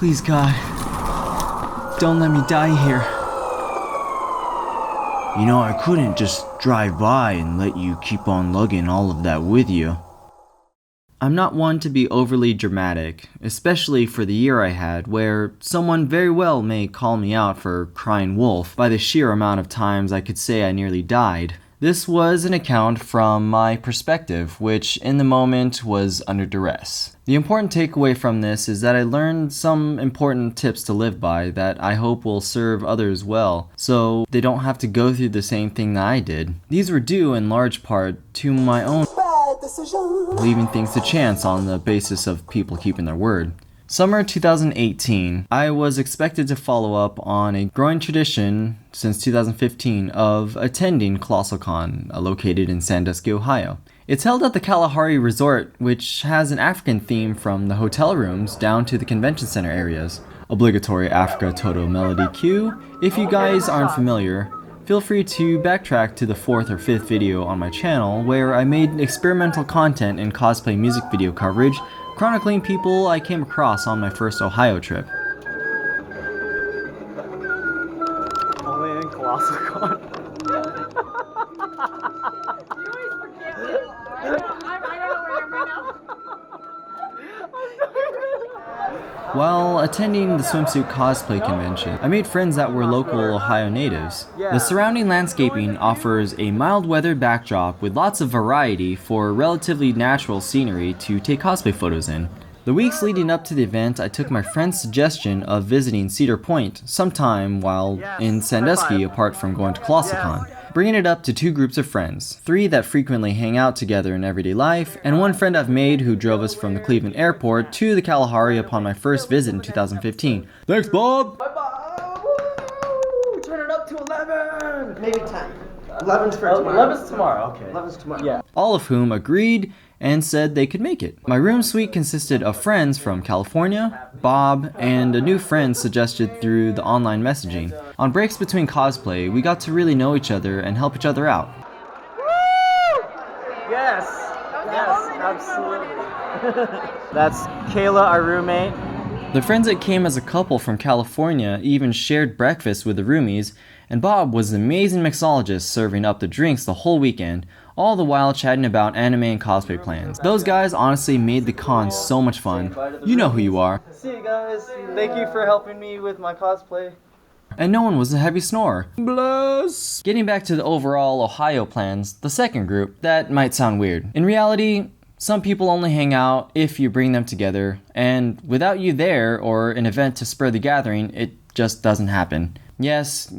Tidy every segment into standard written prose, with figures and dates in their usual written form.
Please, God, don't let me die here. You know, I couldn't just drive by and let you keep on lugging all of that with you. I'm not one to be overly dramatic, especially for the year I had, where someone very well may call me out for crying wolf by the sheer amount of times I could say I nearly died. This was an account from my perspective, which in the moment was under duress. The important takeaway from this is that I learned some important tips to live by that I hope will serve others well, so they don't have to go through the same thing that I did. These were due in large part to my own leaving things to chance on the basis of people keeping their word. Summer 2018, I was expected to follow up on a growing tradition since 2015 of attending Colossalcon, located in Sandusky, Ohio. It's held at the Kalahari Resort, which has an African theme from the hotel rooms down to the convention center areas. Obligatory Africa Toto melody cue. If you guys aren't familiar, feel free to backtrack to the 4th or 5th video on my channel where I made experimental content and cosplay music video coverage chronicling people I came across on my first Ohio trip. Only in Colossalcon. You always forget where you are. I don't know where I am right now. While attending the swimsuit cosplay convention, I made friends that were local Ohio natives. The surrounding landscaping offers a mild weather backdrop with lots of variety for relatively natural scenery to take cosplay photos in. The weeks leading up to the event, I took my friend's suggestion of visiting Cedar Point sometime while in Sandusky apart from going to Colossalcon, bringing it up to 2 groups of friends, 3 that frequently hang out together in everyday life, and 1 friend I've made who drove us from the Cleveland airport to the Kalahari upon my first visit in 2015. Thanks, Bob! Bye-bye! Woo! Turn it up to 11! Maybe 10. 11's for tomorrow. 11's tomorrow, okay. 11's tomorrow. Yeah. All of whom agreed and said they could make it. My room suite consisted of friends from California, Bob, and a new friend suggested through the online messaging. On breaks between cosplay, we got to really know each other and help each other out. Woo! Yes! Yes, absolutely. That's Kayla, our roommate. The friends that came as a couple from California even shared breakfast with the roomies, and Bob was the amazing mixologist serving up the drinks the whole weekend, all the while chatting about anime and cosplay plans. Those guys honestly made the con so much fun. You know who you are. See you guys. Thank you for helping me with my cosplay. And no one was a heavy snorer. Bless! Getting back to the overall Ohio plans, the second group, that might sound weird. In reality, some people only hang out if you bring them together, and without you there or an event to spur the gathering, it just doesn't happen. Yes,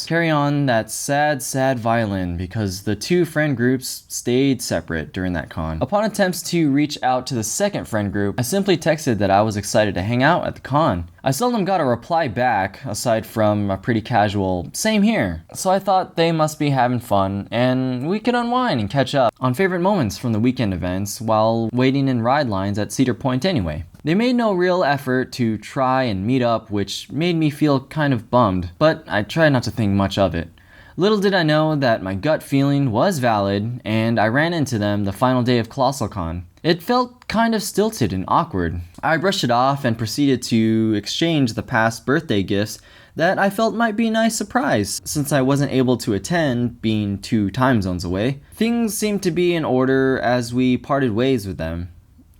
carry on that sad violin because the 2 friend groups stayed separate during that con. Upon attempts to reach out to the second friend group, I simply texted that I was excited to hang out at the con. I seldom got a reply back, aside from a pretty casual, same here. So I thought they must be having fun, and we could unwind and catch up on favorite moments from the weekend events while waiting in ride lines at Cedar Point anyway. They made no real effort to try and meet up, which made me feel kind of bummed, but I tried not to think much of it. Little did I know that my gut feeling was valid, and I ran into them the final day of Colossalcon. It felt kind of stilted and awkward. I brushed it off and proceeded to exchange the past birthday gifts that I felt might be a nice surprise, since I wasn't able to attend, being 2 time zones away. Things seemed to be in order as we parted ways with them.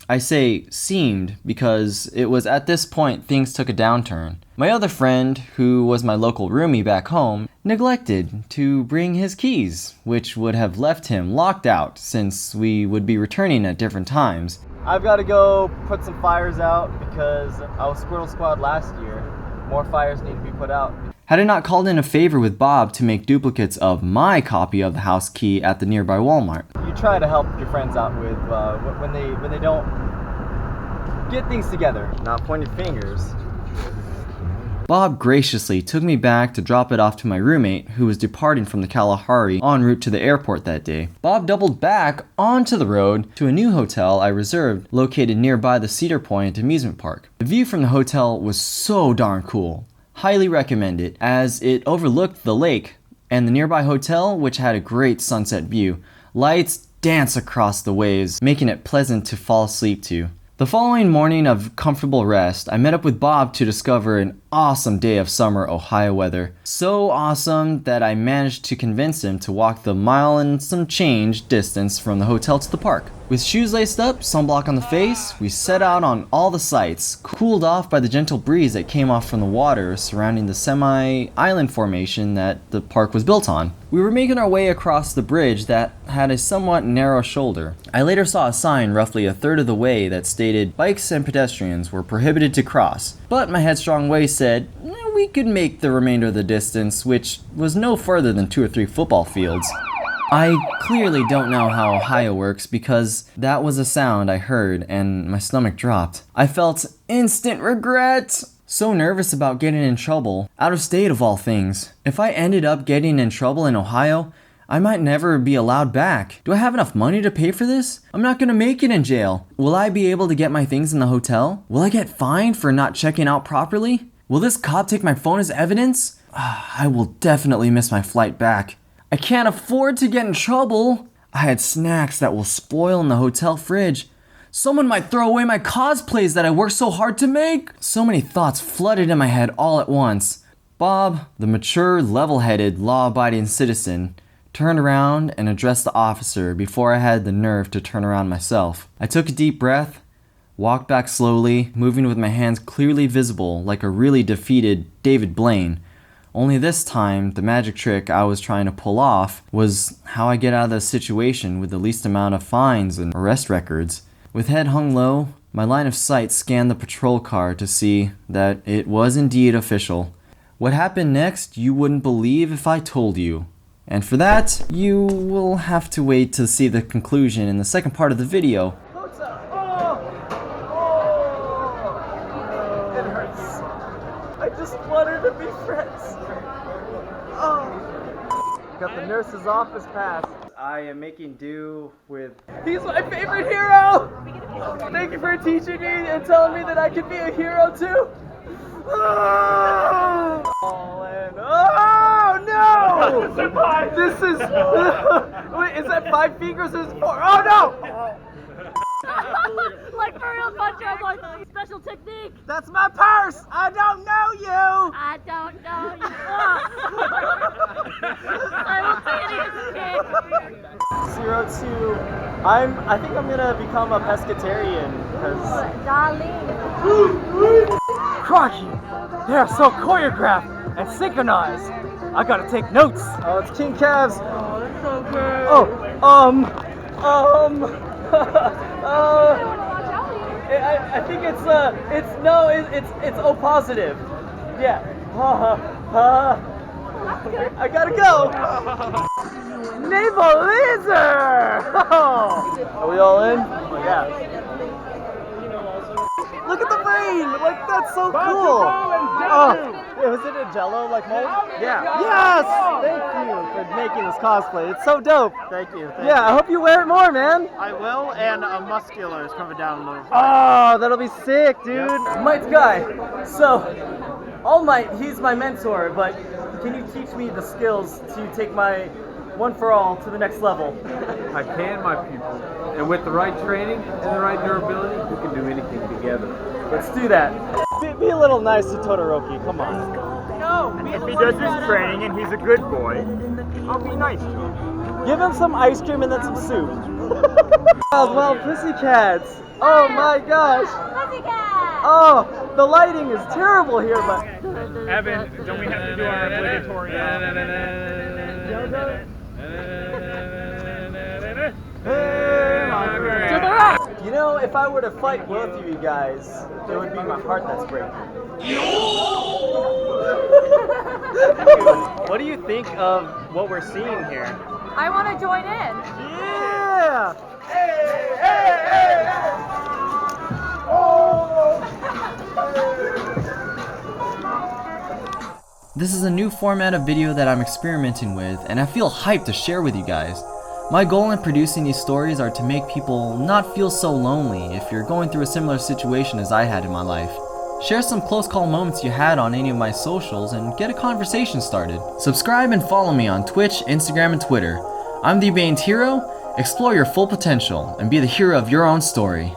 I say seemed because it was at this point things took a downturn. My other friend, who was my local roomie back home, neglected to bring his keys, which would have left him locked out since we would be returning at different times. I've got to go put some fires out because I was Squirtle Squad last year. More fires need to be put out. Had I not called in a favor with Bob to make duplicates of my copy of the house key at the nearby Walmart. You try to help your friends out with when they don't get things together, not pointing fingers. Bob graciously took me back to drop it off to my roommate, who was departing from the Kalahari en route to the airport that day. Bob doubled back onto the road to a new hotel I reserved located nearby the Cedar Point amusement park. The view from the hotel was so darn cool. Highly recommend it, as it overlooked the lake and the nearby hotel, which had a great sunset view. Lights dance across the waves, making it pleasant to fall asleep to. The following morning of comfortable rest, I met up with Bob to discover an awesome day of summer Ohio weather. So awesome that I managed to convince him to walk the mile and some change distance from the hotel to the park. With shoes laced up, sunblock on the face, we set out on all the sights, cooled off by the gentle breeze that came off from the water surrounding the semi-island formation that the park was built on. We were making our way across the bridge that had a somewhat narrow shoulder. I later saw a sign roughly a third of the way that stated bikes and pedestrians were prohibited to cross, but my headstrong way said we could make the remainder of the distance, which was no further than 2 or 3 football fields. I clearly don't know how Ohio works because that was a sound I heard and my stomach dropped. I felt instant regret. So nervous about getting in trouble, out of state of all things. If I ended up getting in trouble in Ohio, I might never be allowed back. Do I have enough money to pay for this? I'm not gonna make it in jail. Will I be able to get my things in the hotel? Will I get fined for not checking out properly? Will this cop take my phone as evidence? I will definitely miss my flight back. I can't afford to get in trouble. I had snacks that will spoil in the hotel fridge. Someone might throw away my cosplays that I worked so hard to make. So many thoughts flooded in my head all at once. Bob, the mature, level-headed, law-abiding citizen, turned around and addressed the officer before I had the nerve to turn around myself. I took a deep breath, walked back slowly, moving with my hands clearly visible like a really defeated David Blaine. Only this time, the magic trick I was trying to pull off was how I get out of the situation with the least amount of fines and arrest records. With head hung low, my line of sight scanned the patrol car to see that it was indeed official. What happened next, you wouldn't believe if I told you. And for that, you will have to wait to see the conclusion in the second part of the video. It hurts. I just wanted to be friends. Got the nurse's office pass. I am making do with... He's my favorite hero! Thank you for teaching me and telling me that I could be a hero too. Oh no! This is... Wait, is that 5 fingers or is it 4? Oh no! Like for real, Country, I'm like, special technique. That's my purse! I don't know you! I don't know you. Simultaneous kick. 02. I think I'm gonna become a pescatarian because... Darling. Crocky! They are so choreographed and synchronized. I gotta take notes. Oh, it's King Cavs. Oh, that's so good. I think it's O positive. Yeah. I gotta go. Naval laser. Are we all in? Oh yeah. Look at the rain! Like, that's so cool! Oh, was it a jello, like mold? Yeah. Yes! Thank you for making this cosplay. It's so dope. Thank you. Yeah, I hope you wear it more, man. I will, and a muscular is coming down a little. Oh, that'll be sick, dude. Might's guy. So, All Might, he's my mentor, but can you teach me the skills to take my One for All to the next level? I can, my pupil. And with the right training and the right durability, we can do anything together. Let's do that. Be a little nice to Todoroki, come on. No! If he does his training and he's a good boy, I'll be nice to him. Give him some ice cream and then some soup. Wild Pussycats. Oh my gosh. Pussycat. Oh, the lighting is terrible here, but... Evan, don't we have to do our obligatory... To the right! You know, if I were to fight both of you guys, it would be my heart that's breaking. What do you think of what we're seeing here? I want to join in. Yeah! Hey, hey, hey, hey! Oh! This is a new format of video that I'm experimenting with, and I feel hyped to share with you guys. My goal in producing these stories are to make people not feel so lonely if you're going through a similar situation as I had in my life. Share some close call moments you had on any of my socials and get a conversation started. Subscribe and follow me on Twitch, Instagram, and Twitter. I'm the Bane's Hero. Explore your full potential and be the hero of your own story.